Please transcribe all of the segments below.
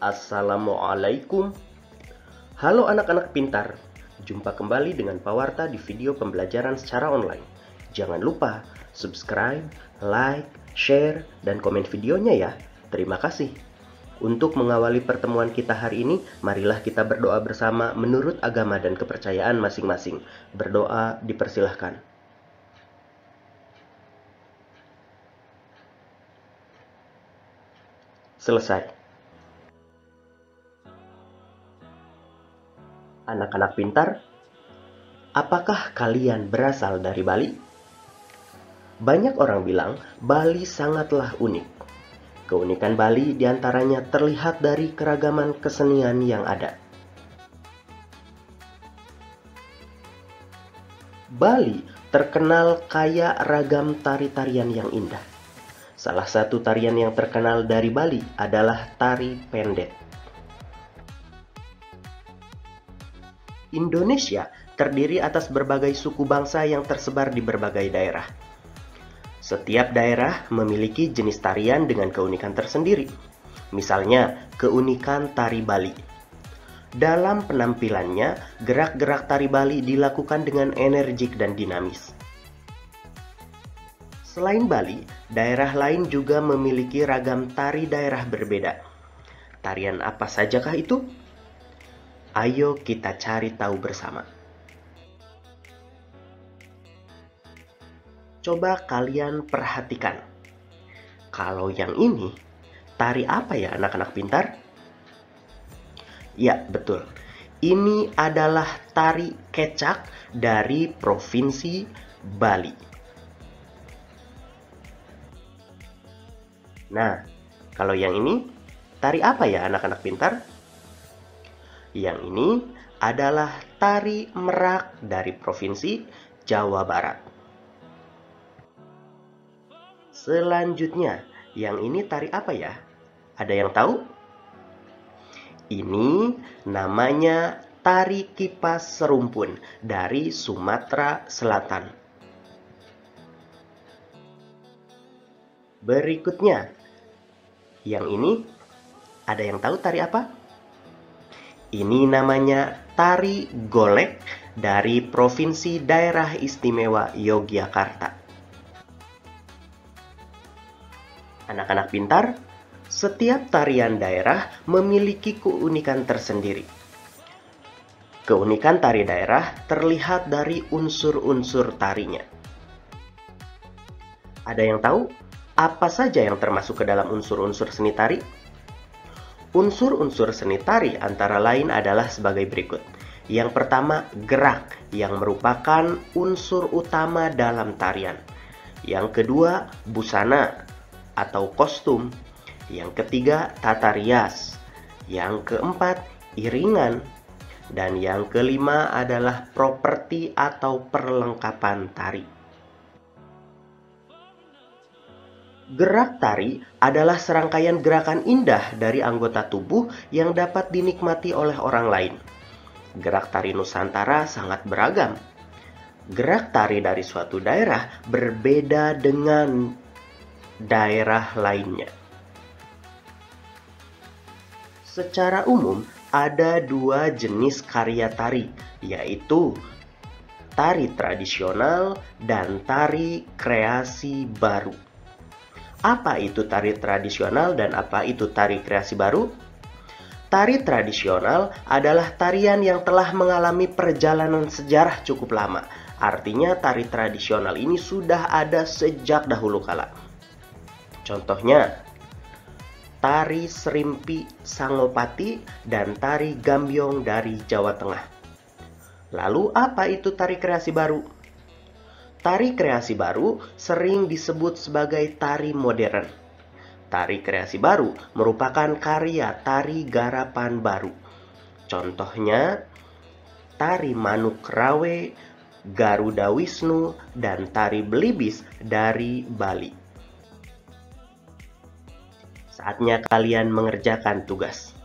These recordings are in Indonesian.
Assalamualaikum. Halo anak-anak pintar. Jumpa kembali dengan Pak Warta di video pembelajaran secara online. Jangan lupa subscribe, like, share, dan komen videonya ya. Terima kasih. Untuk mengawali pertemuan kita hari ini, marilah kita berdoa bersama menurut agama dan kepercayaan masing-masing. Berdoa dipersilahkan. Selesai. Anak-anak pintar, apakah kalian berasal dari Bali? Banyak orang bilang Bali sangatlah unik. Keunikan Bali diantaranya terlihat dari keragaman kesenian yang ada. Bali terkenal kaya ragam tari-tarian yang indah. Salah satu tarian yang terkenal dari Bali adalah tari pendet. Indonesia terdiri atas berbagai suku bangsa yang tersebar di berbagai daerah. Setiap daerah memiliki jenis tarian dengan keunikan tersendiri. Misalnya, keunikan tari Bali. Dalam penampilannya, gerak-gerak tari Bali dilakukan dengan energik dan dinamis. Selain Bali, daerah lain juga memiliki ragam tari daerah berbeda. Tarian apa sajakah itu? Ayo kita cari tahu bersama. Coba kalian perhatikan. Kalau yang ini, tari apa ya anak-anak pintar? Ya, betul. Ini adalah tari kecak dari Provinsi Bali. Nah, kalau yang ini, tari apa ya anak-anak pintar? Yang ini adalah tari merak dari Provinsi Jawa Barat. Selanjutnya, yang ini tari apa ya? Ada yang tahu? Ini namanya tari kipas serumpun dari Sumatera Selatan. Berikutnya, yang ini ada yang tahu tari apa? Ini namanya tari golek dari Provinsi Daerah Istimewa Yogyakarta. Anak-anak pintar, setiap tarian daerah memiliki keunikan tersendiri. Keunikan tari daerah terlihat dari unsur-unsur tarinya. Ada yang tahu apa saja yang termasuk ke dalam unsur-unsur seni tari? Unsur-unsur seni tari antara lain adalah sebagai berikut. Yang pertama, gerak yang merupakan unsur utama dalam tarian. Yang kedua, busana atau kostum. Yang ketiga, tata rias. Yang keempat, iringan. Dan yang kelima adalah properti atau perlengkapan tari. Gerak tari adalah serangkaian gerakan indah dari anggota tubuh yang dapat dinikmati oleh orang lain. Gerak tari Nusantara sangat beragam. Gerak tari dari suatu daerah berbeda dengan daerah lainnya. Secara umum, ada dua jenis karya tari, yaitu tari tradisional dan tari kreasi baru. Apa itu tari tradisional dan apa itu tari kreasi baru? Tari tradisional adalah tarian yang telah mengalami perjalanan sejarah cukup lama. Artinya tari tradisional ini sudah ada sejak dahulu kala. Contohnya, tari Serimpi Sangopati dan tari Gambyong dari Jawa Tengah. Lalu apa itu tari kreasi baru? Tari kreasi baru sering disebut sebagai tari modern. Tari kreasi baru merupakan karya tari garapan baru. Contohnya, tari Manuk Rawe, Garuda Wisnu, dan tari Belibis dari Bali. Saatnya kalian mengerjakan tugas.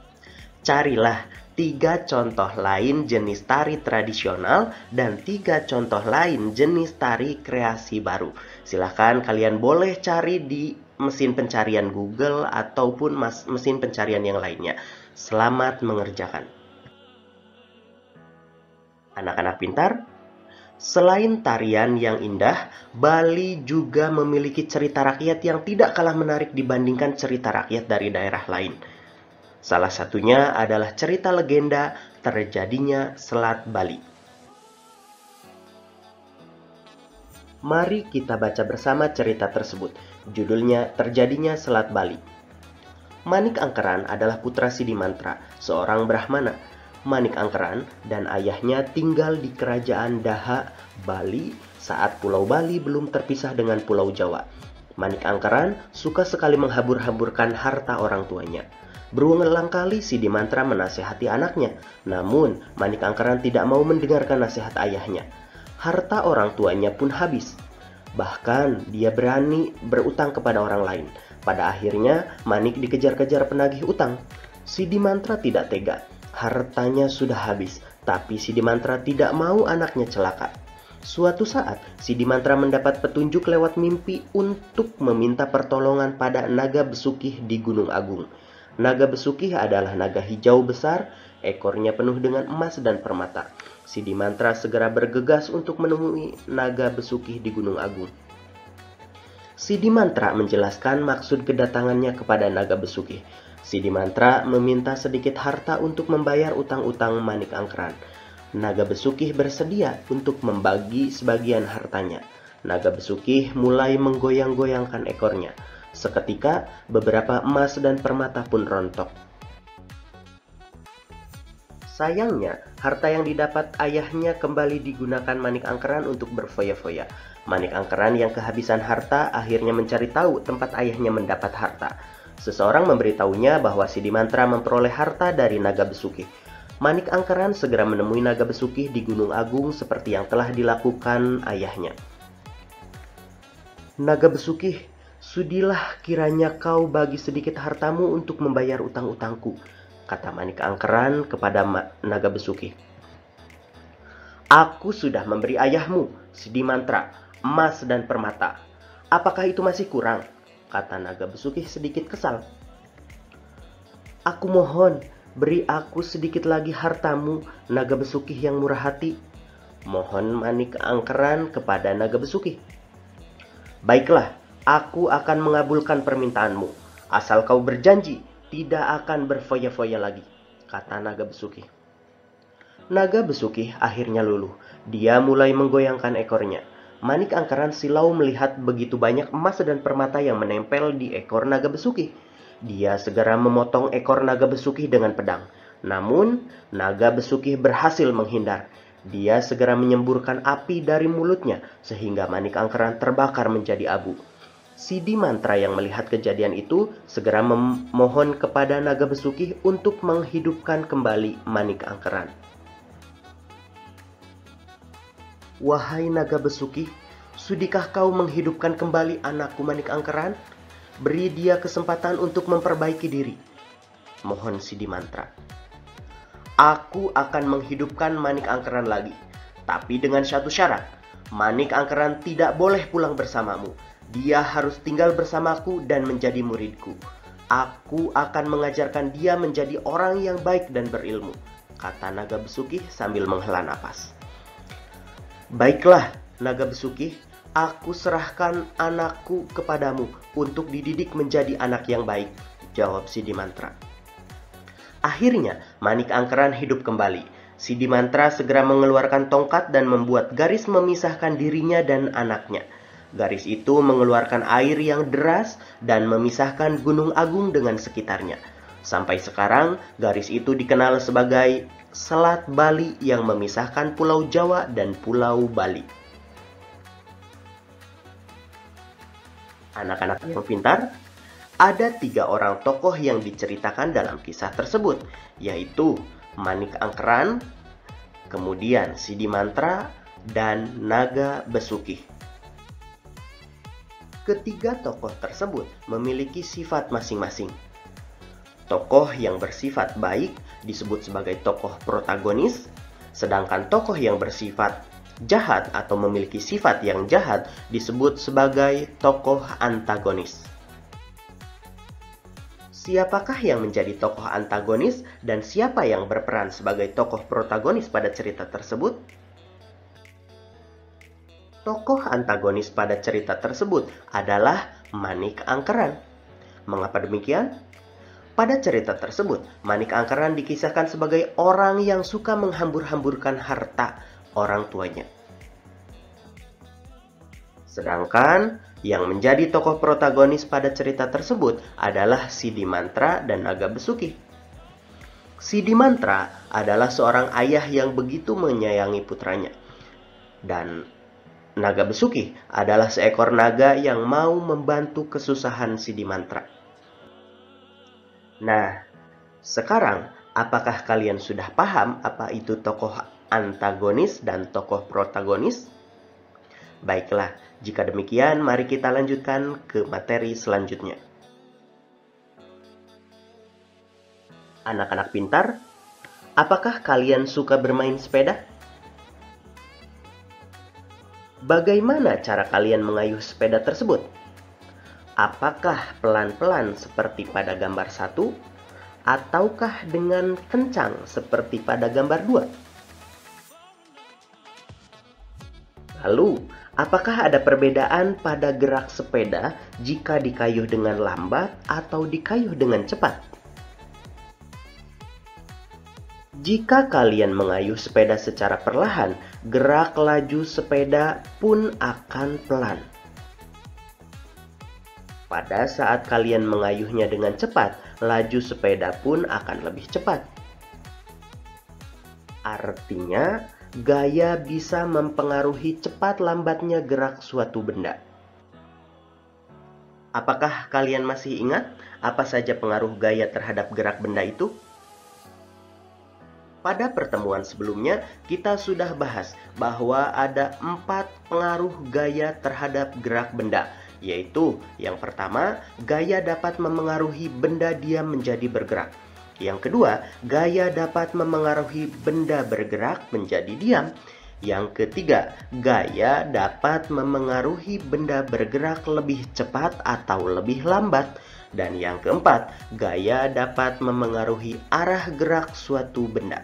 Carilah 3 contoh lain jenis tari tradisional dan 3 contoh lain jenis tari kreasi baru. Silahkan kalian boleh cari di mesin pencarian Google ataupun mesin pencarian yang lainnya. Selamat mengerjakan. Anak-anak pintar, selain tarian yang indah, Bali juga memiliki cerita rakyat yang tidak kalah menarik dibandingkan cerita rakyat dari daerah lain. Salah satunya adalah cerita legenda terjadinya Selat Bali. Mari kita baca bersama cerita tersebut. Judulnya Terjadinya Selat Bali. Manik Angkeran adalah putra Sidimantra, seorang Brahmana. Manik Angkeran dan ayahnya tinggal di kerajaan Daha, Bali saat Pulau Bali belum terpisah dengan Pulau Jawa. Manik Angkeran suka sekali menghambur-hamburkan harta orang tuanya. Berulang kali Sidimantra menasihati anaknya, namun Manik Angkeran tidak mau mendengarkan nasihat ayahnya. Harta orang tuanya pun habis. Bahkan dia berani berutang kepada orang lain. Pada akhirnya Manik dikejar-kejar penagih utang. Sidimantra tidak tega. Hartanya sudah habis, tapi Sidimantra tidak mau anaknya celaka. Suatu saat, Sidimantra mendapat petunjuk lewat mimpi untuk meminta pertolongan pada naga besukih di Gunung Agung. Naga besukih adalah naga hijau besar, ekornya penuh dengan emas dan permata. Sidimantra segera bergegas untuk menemui naga besukih di Gunung Agung. Sidimantra menjelaskan maksud kedatangannya kepada naga besukih. Sidimantra meminta sedikit harta untuk membayar utang-utang Manik Angkeran. Naga besukih bersedia untuk membagi sebagian hartanya. Naga besukih mulai menggoyang-goyangkan ekornya. Seketika beberapa emas dan permata pun rontok. Sayangnya, harta yang didapat ayahnya kembali digunakan Manik Angkeran untuk berfoya-foya. Manik Angkeran yang kehabisan harta akhirnya mencari tahu tempat ayahnya mendapat harta. Seseorang memberitahunya bahwa Sidimantra memperoleh harta dari naga besukih. Manik Angkeran segera menemui naga besukih di Gunung Agung seperti yang telah dilakukan ayahnya. Naga besukih, sudilah kiranya kau bagi sedikit hartamu untuk membayar utang-utangku, kata Manik Angkeran kepada naga besukih. Aku sudah memberi ayahmu, Sidimantra, emas dan permata. Apakah itu masih kurang? Kata naga besukih sedikit kesal. Aku mohon, beri aku sedikit lagi hartamu, naga besukih yang murah hati. Mohon Manik Angkeran kepada naga besukih. Baiklah, aku akan mengabulkan permintaanmu, asal kau berjanji tidak akan berfoya-foya lagi, kata naga besukih. Naga besukih akhirnya luluh. Dia mulai menggoyangkan ekornya. Manik Angkeran silau melihat begitu banyak emas dan permata yang menempel di ekor naga besukih. Dia segera memotong ekor naga besukih dengan pedang. Namun, naga besukih berhasil menghindar. Dia segera menyemburkan api dari mulutnya sehingga Manik Angkeran terbakar menjadi abu. Sidimantra yang melihat kejadian itu segera memohon kepada naga besukih untuk menghidupkan kembali Manik Angkeran. Wahai naga besukih, sudikah kau menghidupkan kembali anakku Manik Angkeran? Beri dia kesempatan untuk memperbaiki diri, mohon Sidimantra. Aku akan menghidupkan Manik Angkeran lagi, tapi dengan satu syarat. Manik Angkeran tidak boleh pulang bersamamu. Dia harus tinggal bersamaku dan menjadi muridku. Aku akan mengajarkan dia menjadi orang yang baik dan berilmu, kata naga besukih sambil menghela napas. Baiklah, naga besukih, aku serahkan anakku kepadamu untuk dididik menjadi anak yang baik, jawab Sidimantra. Akhirnya, Manik Angkeran hidup kembali. Sidimantra segera mengeluarkan tongkat dan membuat garis memisahkan dirinya dan anaknya. Garis itu mengeluarkan air yang deras dan memisahkan Gunung Agung dengan sekitarnya. Sampai sekarang, garis itu dikenal sebagai Selat Bali yang memisahkan Pulau Jawa dan Pulau Bali. Anak-anak yang pintar, ada 3 orang tokoh yang diceritakan dalam kisah tersebut, yaitu Manik Angkeran, kemudian Sidimantra, dan naga besukih. Ketiga tokoh tersebut memiliki sifat masing-masing. Tokoh yang bersifat baik disebut sebagai tokoh protagonis, sedangkan tokoh yang bersifat jahat atau memiliki sifat yang jahat disebut sebagai tokoh antagonis. Siapakah yang menjadi tokoh antagonis dan siapa yang berperan sebagai tokoh protagonis pada cerita tersebut? Tokoh antagonis pada cerita tersebut adalah Manik Angkeran. Mengapa demikian? Pada cerita tersebut, Manik Angkeran dikisahkan sebagai orang yang suka menghambur-hamburkan harta orang tuanya. Sedangkan yang menjadi tokoh protagonis pada cerita tersebut adalah Sidimantra dan Naga Besuki. Sidimantra adalah seorang ayah yang begitu menyayangi putranya. Dan Naga Besuki adalah seekor naga yang mau membantu kesusahan Sidimantra. Nah, sekarang apakah kalian sudah paham apa itu tokoh antagonis dan tokoh protagonis? Baiklah, jika demikian mari kita lanjutkan ke materi selanjutnya. Anak-anak pintar, apakah kalian suka bermain sepeda? Bagaimana cara kalian mengayuh sepeda tersebut? Apakah pelan-pelan seperti pada gambar 1? Ataukah dengan kencang seperti pada gambar 2? Lalu, apakah ada perbedaan pada gerak sepeda jika dikayuh dengan lambat atau dikayuh dengan cepat? Jika kalian mengayuh sepeda secara perlahan, gerak laju sepeda pun akan pelan. Pada saat kalian mengayuhnya dengan cepat, laju sepeda pun akan lebih cepat. Artinya, gaya bisa mempengaruhi cepat lambatnya gerak suatu benda. Apakah kalian masih ingat apa saja pengaruh gaya terhadap gerak benda itu? Pada pertemuan sebelumnya, kita sudah bahas bahwa ada 4 pengaruh gaya terhadap gerak benda, yaitu yang pertama, gaya dapat memengaruhi benda diam menjadi bergerak. Yang kedua, gaya dapat memengaruhi benda bergerak menjadi diam. Yang ketiga, gaya dapat memengaruhi benda bergerak lebih cepat atau lebih lambat. Dan yang keempat, gaya dapat memengaruhi arah gerak suatu benda.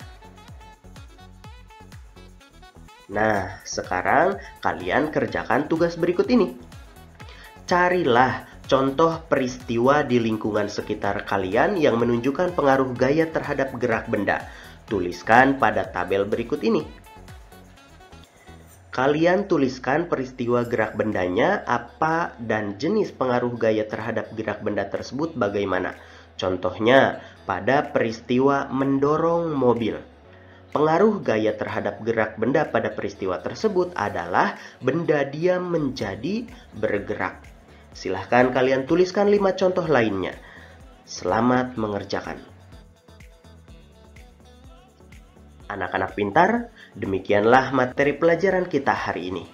Nah, sekarang kalian kerjakan tugas berikut ini. Carilah contoh peristiwa di lingkungan sekitar kalian yang menunjukkan pengaruh gaya terhadap gerak benda. Tuliskan pada tabel berikut ini. Kalian tuliskan peristiwa gerak bendanya apa dan jenis pengaruh gaya terhadap gerak benda tersebut bagaimana. Contohnya, pada peristiwa mendorong mobil. Pengaruh gaya terhadap gerak benda pada peristiwa tersebut adalah benda diam menjadi bergerak. Silahkan kalian tuliskan 5 contoh lainnya. Selamat mengerjakan. Anak-anak pintar, demikianlah materi pelajaran kita hari ini.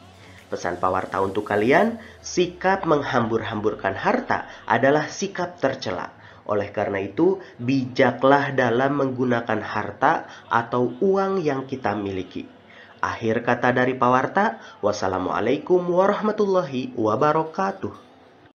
Pesan Pawarta untuk kalian, sikap menghambur-hamburkan harta adalah sikap tercela. Oleh karena itu, bijaklah dalam menggunakan harta atau uang yang kita miliki. Akhir kata dari Pawarta, wassalamualaikum warahmatullahi wabarakatuh.